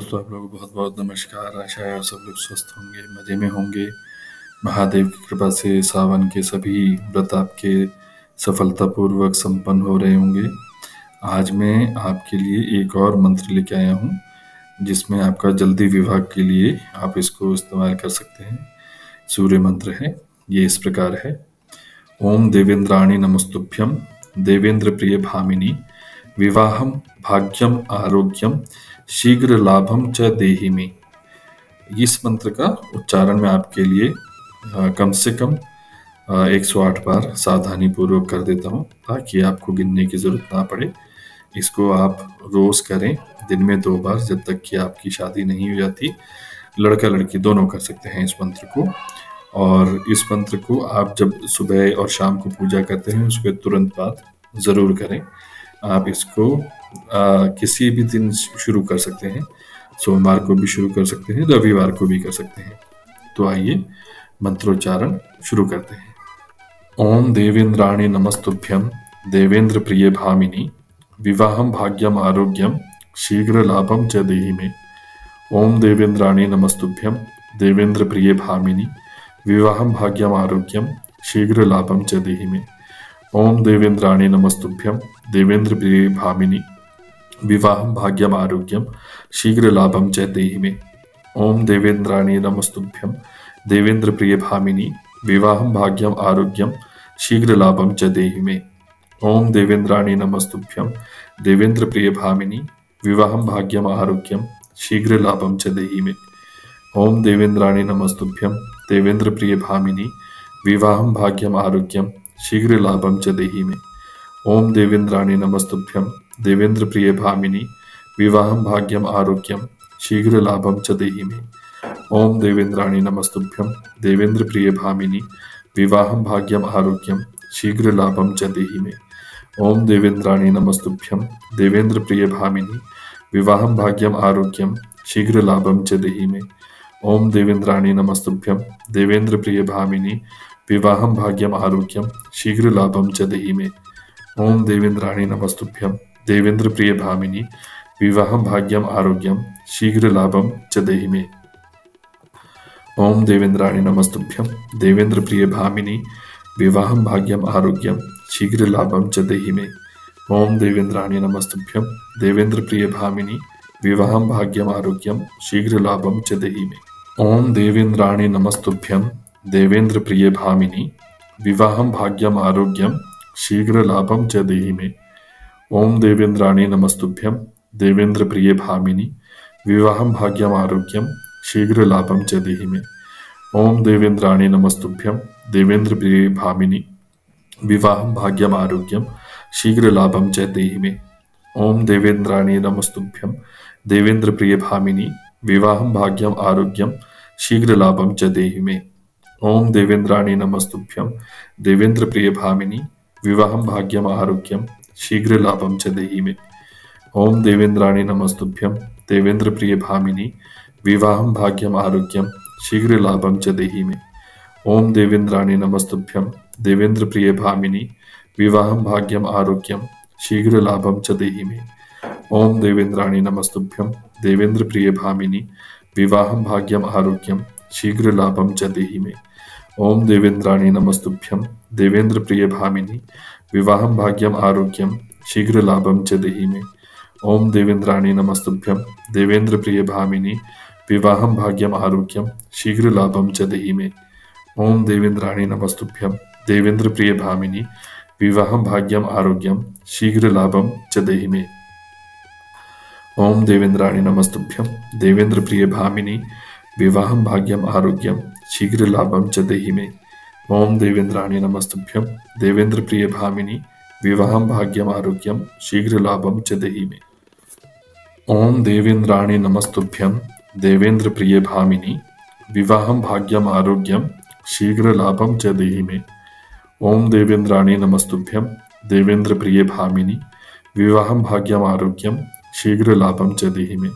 दोस्तों, आप लोगों को बहुत बहुत नमस्कार। आशा है आप सब लोग स्वस्थ होंगे, मज़े में होंगे। महादेव की कृपा से सावन के सभी व्रत आपके सफलतापूर्वक संपन्न हो रहे होंगे। आज मैं आपके लिए एक और मंत्र लेके आया हूँ, जिसमें आपका जल्दी विवाह के लिए आप इसको इस्तेमाल कर सकते हैं। सूर्य मंत्र है, ये इस प्रकार है। ओम देवेंद्राणि नमस्तुभ्यं देवेंद्र प्रिय भामिनी विवाहम भाग्यम आरोग्यम शीघ्र लाभम च देहि मे। इस मंत्र का उच्चारण मैं आपके लिए कम से कम 108 बार सावधानी पूर्वक कर देता हूँ, ताकि आपको गिनने की जरूरत ना पड़े। इसको आप रोज करें, दिन में 2 बार, जब तक कि आपकी शादी नहीं हो जाती। लड़का लड़की दोनों कर सकते हैं इस मंत्र को। और इस मंत्र को आप जब सुबह और शाम को पूजा करते हैं, उसके तुरंत बाद ज़रूर करें। आप इसको किसी भी दिन शुरू कर सकते हैं। सोमवार को भी शुरू कर सकते हैं, रविवार को भी कर सकते हैं। तो आइए मंत्रोच्चारण शुरू करते हैं। ओम देवेंद्राणि नमस्तुभ्यं देवेंद्र प्रिय भामिनी विवाहम भाग्यम आरोग्यम शीघ्र लाभम च देहि मे। ओम देवेंद्राणि नमस्तुभ्यं देवेंद्र प्रिय भामिनी विवाहम भाग्यम आरोग्यम शीघ्र लाभम च देहि मे। ओम देवेंद्राणि नमस्तुभ्यं देवेंद्र प्रिय भामिनी विवाहम भाग्यम आरोग्यम शीघ्र लाभम च देहि मे। ओम देवेंद्राणि नमस्तुभ्यं देवेंद्र प्रिय भामिनी विवाहम भाग्यम आरोग्यम शीघ्र लाभम च देहि मे। ओम देवेंद्राणि नमस्तुभ्यं देवेंद्र प्रिय भामिनी विवाहम भाग्यम आरोग्यम शीघ्र लाभम च देहि मे। ओम देवेंद्राणि नमस्तुभ्यं देवेंद्र प्रिय भामिनी विवाहम भाग्यम आरोग्यम शीघ्र लाभम च देहि मे। ओम देवेंद्राणि नमस्तुभ्यं देवेंद्र प्रिय भामिनी विवाहम भाग्यम आरोग्यम शीघ्र लाभम च देहि मे। ओम देवेंद्राणि नमस्तुभ्यं देवेंद्र प्रिय भामिनी विवाहम भाग्यम आरोग्यम शीघ्र लाभम च देहि मे। ओम देवेंद्राणि नमस्तुभ्यं देवेंद्र प्रिय भामिनी विवाहम भाग्यम आरोग्यम शीघ्र लाभम च देहि मे। ओम देवेंद्राणि नमस्तुभ्यं देवेंद्र प्रिय भामिनी विवाहम भाग्यम आरोग्यम शीघ्र लाभम च देहि मे। ओम देवेंद्राणि नमस्तुभ्यं देवेंद्र प्रिय भामिनी विवाहम भाग्यम आरोग्यम शीघ्र लाभम च देहि मे। ओम देवेंद्राणि नमस्तुभ्यं देवेंद्र प्रिय भामिनी विवाहम भाग्यम आरोग्यम शीघ्र लाभम च देहि मे। ओम देवेंद्राणि नमस्तुभ्यं देवेंद्र प्रिय भामिनी विवाहम भाग्यम आरोग्यम शीघ्र लाभम च देहि मे। ओम देवेंद्राणि नमस्तुभ्यं देवेंद्र प्रिय भामिनी विवाहम भाग्यम आरोग्यम शीघ्र लाभम च देहि मे। ओम देवेंद्राणि नमस्तुभ्यं देवेंद्र प्रिय भामिनी विवाहम भाग्यम आरोग्यम शीघ्र लाभम च देहि मे। ओम देवेंद्राणि नमस्तुभ्यं देवेंद्र प्रिय भामिनी विवाहम भाग्यम आरोग्यम शीघ्र लाभम च देहि मे। ओम देवेंद्राणि नमस्तुभ्यं देवेंद्र प्रिय भामिनी विवाहम भाग्यम आरोग्यम शीघ्र लाभम च देहि मे। ओम देवेंद्राणि नमस्तुभ्यं देवेंद्र प्रिय भामिनी विवाहम भाग्यम आरोग्यम शीघ्र लाभम च देहि मे। ओम देवेंद्राणि नमस्तुभ्यं देवेंद्र प्रिय भामिनी विवाहम भाग्यम आरोग्यम शीघ्र लाभम च देहि मे। ओम देवेंद्राणि नमस्तुभ्यं देवेंद्र प्रिय भामिनी विवाहम भाग्यम आरोग्यम शीघ्र लाभम च देहि मे। ओम देवेंद्राणि नमस्तुभ्यं देवेंद्र प्रिय भामिनी विवाहम भाग्यम आरोग्यम शीघ्र लाभम च देहि मे। ओम देवेंद्राणि नमस्तुभ्यं देवेंद्र प्रिय भामिनी विवाहम भाग्यम आरोग्यम शीघ्र लाभम च देहि मे। ओम देवेंद्राणि नमस्तुभ्यं देवेंद्र प्रिय भामिनी विवाहम भाग्यम आरोग्यम शीघ्र लाभम च देहि मे। ओम देवेंद्राणि नमस्तुभ्यं देवेंद्र प्रिय भामिनी विवाहम भाग्यम आरोग्यम शीघ्र लाभम च देहि मे। ओम देवेंद्राणि नमस्तुभ्यं देवेंद्र प्रिय भामिनी विवाहम भाग्यम आरोग्यम शीघ्र लाभम च देहि मे। ओम देवेंद्राणि नमस्तुभ्यं देवेंद्र प्रिय भामिनी विवाहम भाग्यम आरोग्यम शीघ्र लाभम च देहि मे। ओम देवेंद्राणि नमस्तुभ्यं देवेंद्र प्रिय भामिनी विवाहम भाग्यम आरोग्यम शीघ्र लाभम च देहि मे। ओम देवेंद्राणि नमस्तुभ्यं देवेंद्र प्रिय भामिनी विवाहम भाग्यम आरोग्यम शीघ्र लाभम च देहि मे।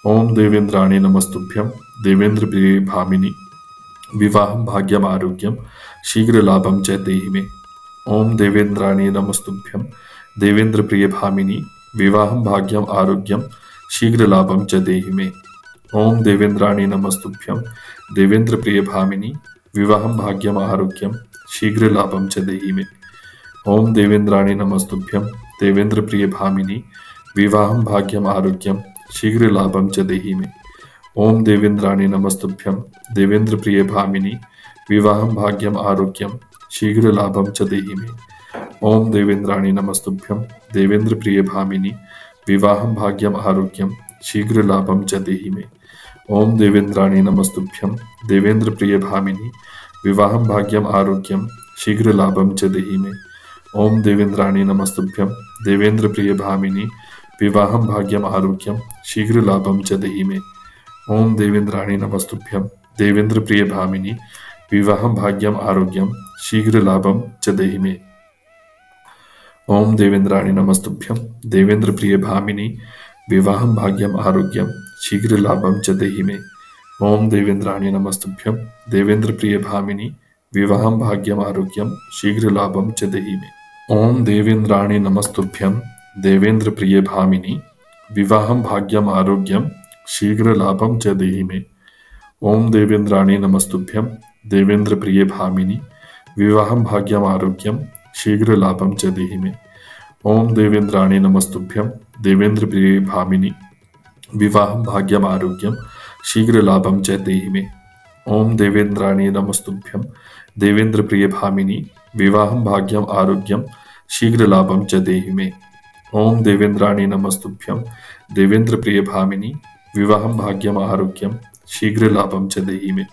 ओम देवेंद्राणि नमस्तुभ्यं देवेंद्र प्रिय भामिनी विवाहम भाग्यम आरोग्यम शीघ्र लाभम च देहि मे। ओम देवेंद्राणि नमस्तुभ्यं देवेंद्र प्रिय भामिनी विवाहम भाग्यम आरोग्यम शीघ्रलाभं च देहि मे। ॐ देवेन्द्राणि नमस्तुभ्यं देवेन्द्रप्रियभामिनि विवाहं भाग्यम् आरोग्यं शीघ्रलाभं च देहि मे। ॐ देवेन्द्राणि नमस्तुभ्यं देवेन्द्रप्रियभामिनि विवाहं भाग्यम् आरोग्यं शीघ्रलाभं च देहि मे। ॐ देवेन्द्राणि नमस्तुभ्यं देवेन्द्रप्रियभामिनि विवाहं भाग्यम् आरोग्यं शीघ्रलाभं च देहि मे। ॐ देवेन्द्राणि नमस्तुभ्यं देवेन्द्रप्रियभामिनि विवाहं भाग्यम् आरोग्यं शीघ्रलाभं च देहि मे। ॐ देवेन्द्राणि नमस्तुभ्यं देवेन्द्रप्रियभामिनि विवाहं भाग्यम् आरोग्यं शीघ्रलाभं च देहि मे। ॐ देवेन्द्राणि नमस्तुभ्यं देवेन्द्रप्रियभामिनि विवाहं भाग्यम् आरोग्यं शीघ्रलाभं च देहि मे। ॐ देवेन्द्राणि नमस्तुभ्यं देवेन्द्रप्रियभामिनि विवाहं भाग्यम् आरोग्यं शीघ्रलाभं च देहि मे। ॐ देवेन्द्राणि नमस्तुभ्यं देवेन्द्रप्रियभामिनि विवाहं भाग्यम् आरोग्यं शीघ्रलाभं च देहि मे। ॐ देवेन्द्राणि नमस्तुभ्यं देवेन्द्रप्रियभामिनि विवाहं भाग्यम् आरोग्यं शीघ्रलाभं च देहि मे। ॐ देवेन्द्राणि नमस्तुभ्यं देवेन्द्रप्रियभामिनि विवाहं भाग्यम् आरोग्यं शीघ्रलाभं च देहि मे। ॐ देवेन्द्राणि नमस्तुभ्यं देवेन्द्रप्रियभामिनि विवाहं भाग्यम् आरोग्यं शीघ्रलाभं च देहि मे। ॐ देवेन्द्राणि नमस्तुभ्यं देवेन्द्रप्रियभामिनि विवाहं भाग्यम् आरोग्यं शीघ्रलाभं च देहि मे। ॐ देवेन्द्राणि नमस्तुभ्यं देवेन्द्रप्रियभामिनि विवाहं भाग्यम् आरोग्यं शीघ्रलाभं च देहि मे। ॐ देवेन्द्राणि नमस्तुभ्यं देवेन्द्रप्रियभामिनि विवाहं भाग्यम् आरोग्यं शीघ्रलाभं च देहि मे।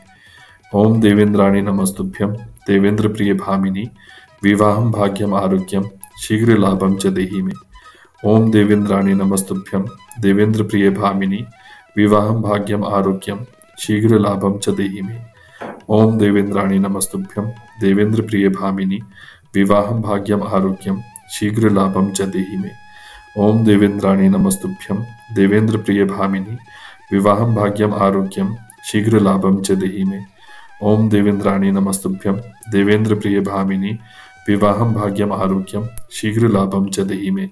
ॐ देवेन्द्राणि नमस्तुभ्यं देवेन्द्रप्रियभामिनि विवाहं भाग्यम् आरोग्यं शीघ्रलाभं च देहि मे। ॐ देवेन्द्राणि नमस्तुभ्यं देवेन्द्रप्रियभामिनि विवाहं भाग्यम् आरोग्यं शीघ्रलाभं च देहि मे। ॐ देवेन्द्राणि नमस्तुभ्यं देवेन्द्रप्रियभामिनि विवाहं भाग्यम् आरोग्यं शीघ्रलाभं च देहि मे। ॐ देवेन्द्राणि नमस्तुभ्यं देवेन्द्रप्रियभामिनि विवाहं भाग्यम् आरोग्यं शीघ्रलाभं च देहि मे। ॐ देवेन्द्राणि नमस्तुभ्यं देवेन्द्रप्रियभामिनि विवाहं भाग्यम् आरोग्यं शीघ्रलाभं च देहि मे।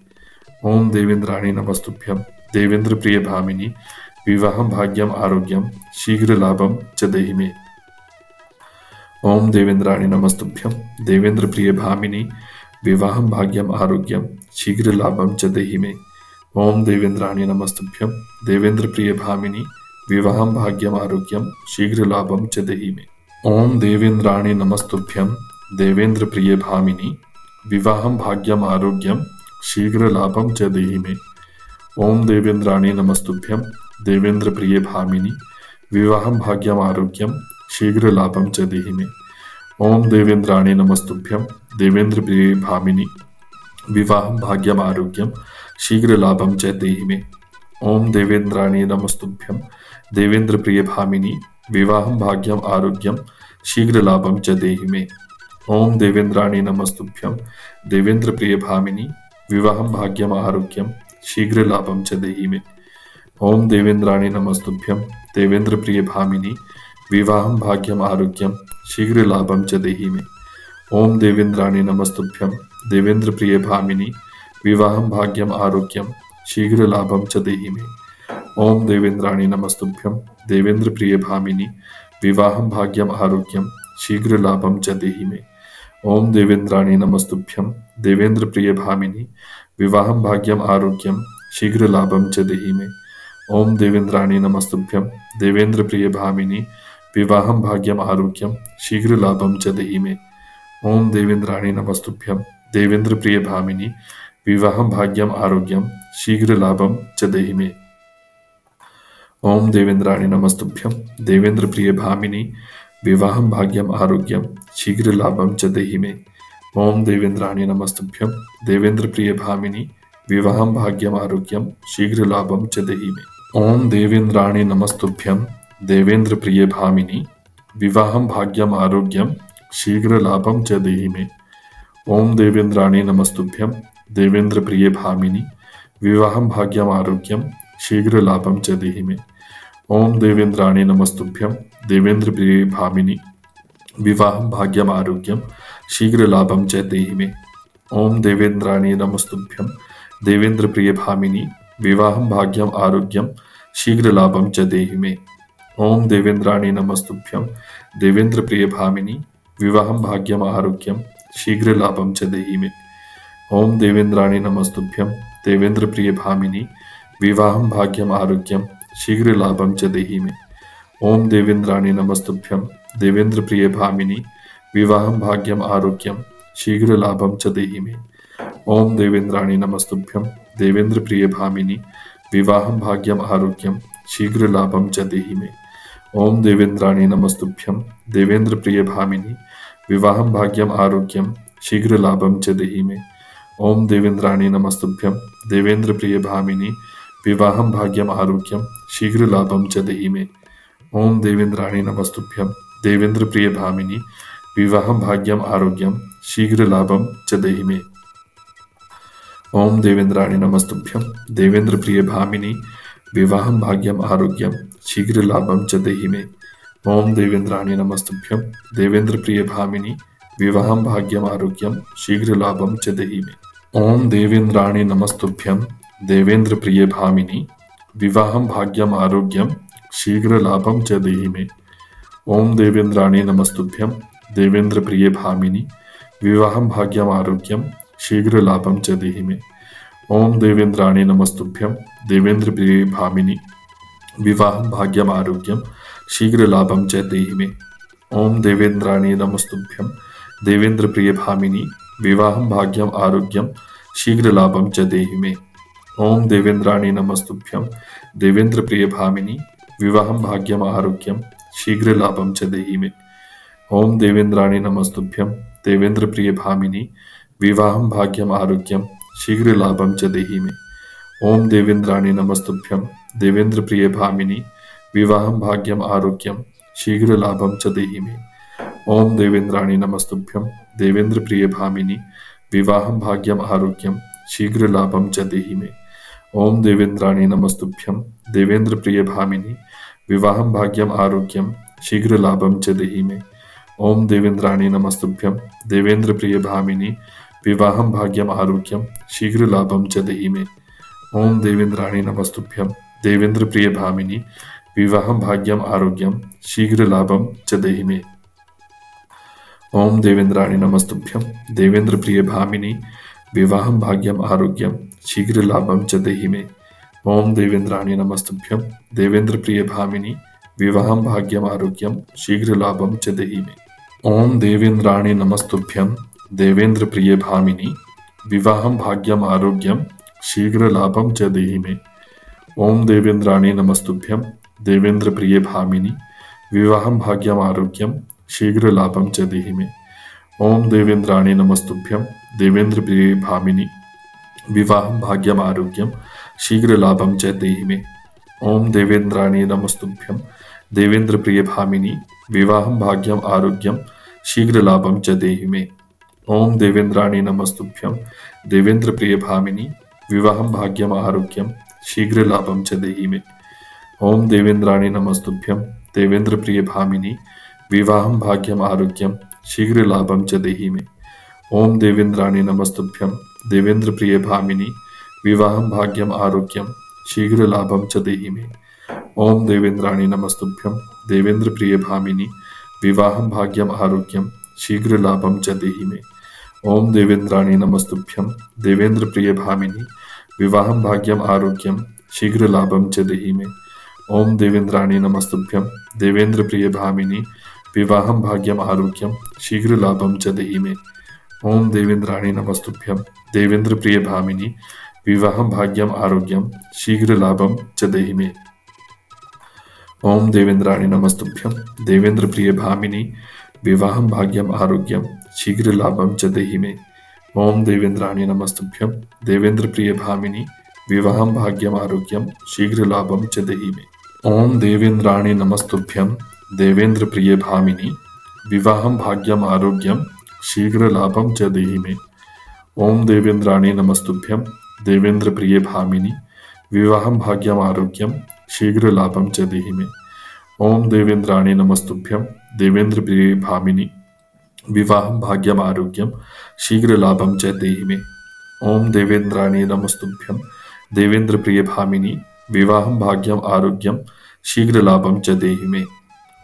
ॐ देवेन्द्राणि नमस्तुभ्यं देवेन्द्रप्रियभामिनि विवाहं भाग्यम् आरोग्यं शीघ्रलाभं च देहि मे। ॐ देवेन्द्राणि नमस्तुभ्यं देवेन्द्रप्रियभामिनि विवाहं भाग्यम् आरोग्यं शीघ्रलाभं च देहि मे। ॐ देवेन्द्राणि नमस्तुभ्यं देवेन्द्रप्रियभामिनि विवाहं भाग्यम् आरोग्यं शीघ्रलाभं च देहि मे। ॐ देवेन्द्राणि नमस्तुभ्यं देवेन्द्रप्रियभामिनि विवाहं भाग्यम् आरोग्यं शीघ्रलाभं च देहि मे। ॐ देवेन्द्राणि नमस्तुभ्यं देवेन्द्रप्रियभामिनि विवाहं भाग्यम् आरोग्यं शीघ्रलाभं च देहि मे। ॐ देवेन्द्राणि नमस्तुभ्यं देवेन्द्रप्रियभामिनि विवाहं भाग्यम् आरोग्यं शीघ्रलाभं च देहि मे। ॐ देवेन्द्राणि नमस्तुभ्यं देवेन्द्रप्रियभामिनि विवाहं भाग्यम् आरोग्यं शीघ्रलाभं च देहि मे। ॐ देवेन्द्राणि नमस्तुभ्यं देवेन्द्रप्रियभामिनि विवाहं भाग्यम् आरोग्यं शीघ्रलाभं च देहि मे। ॐ देवेन्द्राणि नमस्तुभ्यं देवेन्द्रप्रियभामिनि विवाहं भाग्यम् आरोग्यं शीघ्रलाभं च देहि मे। ॐ देवेन्द्राणि नमस्तुभ्यं देवेन्द्रप्रियभामिनि विवाहं भाग्यम् आरोग्यं शीघ्रलाभं च देहि मे। ॐ देवेन्द्राणि नमस्तुभ्यं देवेन्द्रप्रियभामिनि विवाहं भाग्यम् आरोग्यं शीघ्रलाभं च देहि मे। ॐ देवेन्द्राणि नमस्तुभ्यं देवेन्द्रप्रियभामिनि विवाहं भाग्यम् आरोग्यं शीघ्रलाभं च देहि मे। ॐ देवेन्द्राणि नमस्तुभ्यं देवेन्द्रप्रियभामिनि विवाहं भाग्यम् आरोग्यं शीघ्रलाभं च देहि मे। ॐ देवेन्द्राणि नमस्तुभ्यं देवेन्द्रप्रियभामिनि विवाहं भाग्यम् आरोग्यं शीघ्रलाभं च देहि मे। ॐ देवेन्द्राणि नमस्तुभ्यं देवेन्द्रप्रियभामिनि विवाहं भाग्यम् आरोग्यं शीघ्रलाभं च देहि मे। ॐ देवेन्द्राणि नमस्तुभ्यं देवेन्द्रप्रियभामिनि विवाहं भाग्यम् आरोग्यं शीघ्रलाभं च देहि मे। ॐ देवेन्द्राणि नमस्तुभ्यं देवेन्द्रप्रियभामिनि विवाहं भाग्यम् आरोग्यं शीघ्रलाभं च देहि मे। ॐ देवेन्द्राणि नमस्तुभ्यं देवेन्द्रप्रियभामिनि विवाहं भाग्यम् आरोग्यं शीघ्रलाभं च देहि मे। ॐ देवेन्द्राणि नमस्तुभ्यं देवेन्द्रप्रियभामिनि विवाहं भाग्यम् आरोग्यं शीघ्रलाभं च देहि मे। ॐ देवेन्द्राणि नमस्तुभ्यं देवेन्द्रप्रियभामिनि विवाहं भाग्यम् आरोग्यं शीघ्रलाभं च देहि मे। ओम देवेंद्राणी नमस्तुभ्यं देवेंद्रप्रियभामिनी विवाहं भाग्यम् आरोग्यं शीघ्रलाभं च देहि मे। ओम देवेंद्राणी नमस्तुभ्यं देवेंद्रप्रियभामिनी विवाहं भाग्यम् आरोग्यं शीघ्रलाभं च देहि मे। ओम देवेंद्राणी नमस्तुभ्यं देवेंद्रप्रियभामिनी विवाहं भाग्यम् आरोग्यं शीघ्रलाभं च देहि मे। ओम देवेंद्राणी नमस्तुभ्यं देवेंद्रप्रियभामिनी विवाहं भाग्यम् आरोग्यं शीघ्रलाभं च देहि मे। ओम देवेंद्राणी नमस्तुभ्यं देवेंद्रप्रियभामिनी विवाहं भाग्यम् आरोग्यं शीघ्रलाभं च देहि मे। ओम देवेंद्राणी नमस्तुभ्यं देवेंद्रप्रियभामिनी विवाहं भाग्यम् आरोग्यं शीघ्रलाभं च देहि मे। ओम देवेंद्राणी नमस्तुभ्यं देवेंद्रप्रियभामिनी विवाहं भाग्यम् आरोग्यं शीघ्रलाभं च देहि मे। ओम देवेंद्राणी नमस्तुभ्यं देवेंद्रप्रियभामिनी विवाहं भाग्यम् आरोग्यं शीघ्रलाभं च देहि मे। ओम देवेंद्राणी नमस्तुभ्यं देवेंद्रप्रियभामिनी विवाहं भाग्यम् आरोग्यं शीघ्रलाभं च देहि मे। ओम देवेंद्राणी नमस्तुभ्यं देवेंद्रप्रियभामिनी विवाहं भाग्यम् आरोग्यं शीघ्रलाभं च देहि मे। ओम देवेंद्राणी नमस्तुभ्यं देवेंद्रप्रियभामिनी विवाहं भाग्यम् आरोग्यं शीघ्रलाभं च देहि मे। ओम देवेंद्राणी नमस्तुभ्यं देवेंद्रप्रियभामिनी विवाहं भाग्यम् आरोग्यं शीघ्रलाभं च देहि मे। ओम देवेंद्राणी नमस्तुभ्यं देवेंद्रप्रियभामिनी विवाहं भाग्यम् आरोग्यं शीघ्रलाभं च देहि मे। ओम देवेंद्राणी नमस्तुभ्यं देवेंद्रप्रियभामिनी विवाहं भाग्यम् आरोग्यं शीघ्रलाभं च देहि मे। ओम देवेंद्राणी नमस्तुभ्यं देवेंद्रप्रियभामिनी विवाहं भाग्यम् आरोग्यं शीघ्रलाभं च देहि मे। ओम देवेंद्राणी नमस्तुभ्यं देवेंद्रप्रियभामिनी विवाहं भाग्यम् आरोग्यं शीघ्रलाभं च देहि मे। ओम देवेंद्राणी नमस्तुभ्यं देवेंद्रप्रियभामिनी विवाहं भाग्यम् आरोग्यं शीघ्रलाभं च देहि मे। ओम देवेंद्राणी नमस्तुभ्यं देवेंद्रप्रियभामिनी विवाहं भाग्यम् आरोग्यं शीघ्रलाभं च देहि मे। ओम देवेंद्राणी नमस्तुभ्यं देवेंद्रप्रियभामिनी विवाहं भाग्यम् आरोग्यं शीघ्रलाभं च देहि मे। ओम देवेंद्राणी नमस्तुभ्यं देवेंद्रप्रियभामिनी विवाहं भाग्यम् आरोग्यं शीघ्रलाभं च देहि मे। ओम देवेंद्राणी नमस्तुभ्यं देवेंद्रप्रियभामिनी विवाहं भाग्यम् आरोग्यं शीघ्रलाभं च देहि मे। ओम देवेंद्राणी नमस्तुभ्यं देवेंद्रप्रियभामिनी विवाहं भाग्यम् आरोग्यं शीघ्रलाभं च देहि मे। ओम देवेंद्राणी नमस्तुभ्यं देवेंद्रप्रियभामिनी विवाहं भाग्यम् आरोग्यं शीघ्रलाभं च देहि मे। ओम देवेंद्राणी नमस्तुभ्यं देवेंद्रप्रियभामिनी विवाहं भाग्यम् आरोग्यं शीघ्रलाभं च देहि मे। ओम देवेंद्राणी नमस्तुभ्यं देवेंद्रप्रियभामिनी विवाहं भाग्यम् आरोग्यं शीघ्रलाभं च देहि मे। ओम देवेंद्राणी नमस्तुभ्यं देवेंद्रप्रियभामिनी विवाहं भाग्यम् आरोग्यं शीघ्रलाभं च देहि मे। ओम देवेंद्राणी नमस्तुभ्यं देवेंद्रप्रियभामिनी विवाहं भाग्यम् आरोग्यं शीघ्रलाभं च देहि मे। ओम देवेंद्राणी नमस्तुभ्यं देवेंद्रप्रियभामिनी विवाहं भाग्यम् आरोग्यं शीघ्रलाभं च देहि मे। ओम देवेंद्राणी नमस्तुभ्यं देवेंद्रप्रियभामिनी विवाहं भाग्यम् आरोग्यं शीघ्रलाभं च देहि मे। ओम देवेंद्राणी नमस्तुभ्यं देवेंद्रप्रियभामिनी विवाहं भाग्यम् आरोग्यं शीघ्रलाभं च देहि मे। ओम देवेंद्राणी नमस्तुभ्यं देवेंद्रप्रियभामिनी विवाहं भाग्यम् आरोग्यं शीघ्रलाभं च देहि मे। ओम देवेंद्राणी नमस्तुभ्यं देवेंद्रप्रियभामिनी विवाहं भाग्यम् आरोग्यं शीघ्रलाभं च देहि मे। ओम देवेंद्राणी नमस्तुभ्यं देवेंद्रप्रियभामिनी विवाहं भाग्यम् आरोग्यं शीघ्रलाभं च देहि मे। ओम देवेंद्राणी नमस्तुभ्यं देवेंद्रप्रियभामिनी विवाहं भाग्यम् आरोग्यं शीघ्रलाभं च देहि मे। ओम देवेंद्राणी नमस्तुभ्यं देवेंद्रप्रियभामिनी विवाहं भाग्यम् आरोग्यं शीघ्रलाभं च देहि मे। ओम देवेंद्राणी नमस्तुभ्यं देवेंद्रप्रियभामिनी विवाहं भाग्यम् आरोग्यं शीघ्रलाभं च देहि मे। ओम देवेंद्राणी नमस्तुभ्यं देवेंद्रप्रियभामिनी विवाहं भाग्यम् आरोग्यं शीघ्रलाभं च देहि मे। ओम देवेंद्राणी नमस्तुभ्यं देवेंद्रप्रियभामिनी विवाहं भाग्यम् आरोग्यं शीघ्रलाभं च देहि मे। ओम देवेंद्राणी नमस्तुभ्यं देवेन्द्र प्रिय भामिनी विवाहं भाग्यम आरोग्यम शीघ्र लाभम च देहि मे।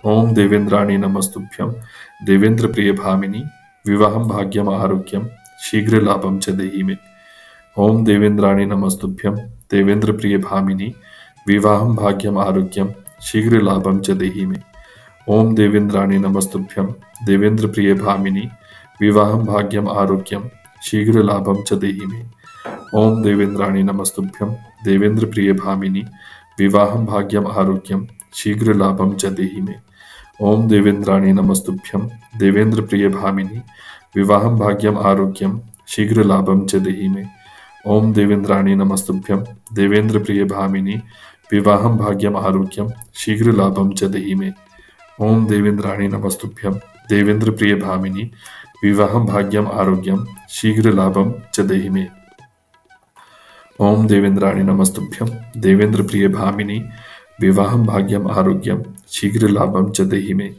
ओम देवेन्द्राणी नमस्तुभ्यं देवेन्द्र प्रिय भामिनी विवाहं भाग्यम आरोग्यम शीघ्र लाभम च देहि मे। ओम देवेन्द्राणी नमस्तुभ्यं देवेन्द्र प्रिय भामिनी विवाहं भाग्यम आरोग्यम शीघ्र लाभम च देहि मे। ओम देवेन्द्राणी नमस्तुभ्यं देवेन्द्र प्रिय भामिनी विवाहं भाग्यम आरोग्यम शीघ्र लाभम च देहि मे। ओम देवेन्द्राणी नमस्तुभ्यं देवेन्द्र प्रिय भामिनी विवाहं भाग्यम आरोग्यम शीघ्र लाभम च देहि मे। ओम देवेन्द्राणी नमस्तुभ्यं देवेन्द्र प्रिय भामिनी विवाहं भाग्यम आरोग्यम शीघ्र लाभम च देहि मे। ओम देवेन्द्राणी नमस्तुभ्यं देवेन्द्र प्रिय भामिनी विवाहं भाग्यम आरोग्यम शीघ्र लाभम च देहि मे। ओम देवेन्द्राणी नमस्तुभ्यं देवेन्द्र प्रिय भामिनी विवाहं भाग्यम आरोग्यम शीघ्र लाभम च देहि मे। ओम देवेन्द्राणी नमस्तुभ्यं देवेन्द्र प्रिय भामिनी विवाहं भाग्यम आरोग्यम शीघ्र लाभम च देहि मे।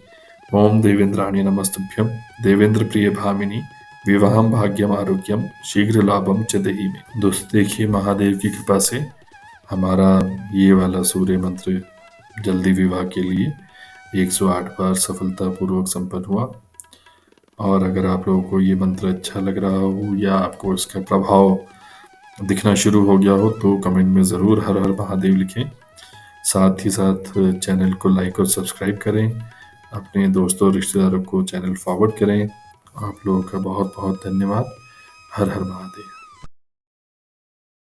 ओम देवेन्द्राणी नमस्तुभ्यं देवेन्द्र प्रिय भामिनी विवाहं भाग्यम आरोग्यम शीघ्र लाभम च देहि मे। दोस्त देखिए, महादेव की कृपा से हमारा ये वाला सूर्य मंत्र जल्दी विवाह के लिए 108 बार सफलतापूर्वक संपन्न हुआ। और अगर आप लोगों को ये मंत्र अच्छा लग रहा हो या आपको इसका प्रभाव दिखना शुरू हो गया हो तो कमेंट में ज़रूर हर हर महादेव लिखें। साथ ही साथ चैनल को लाइक और सब्सक्राइब करें। अपने दोस्तों और रिश्तेदारों को चैनल फॉरवर्ड करें। आप लोगों का बहुत बहुत धन्यवाद। हर हर महादेव।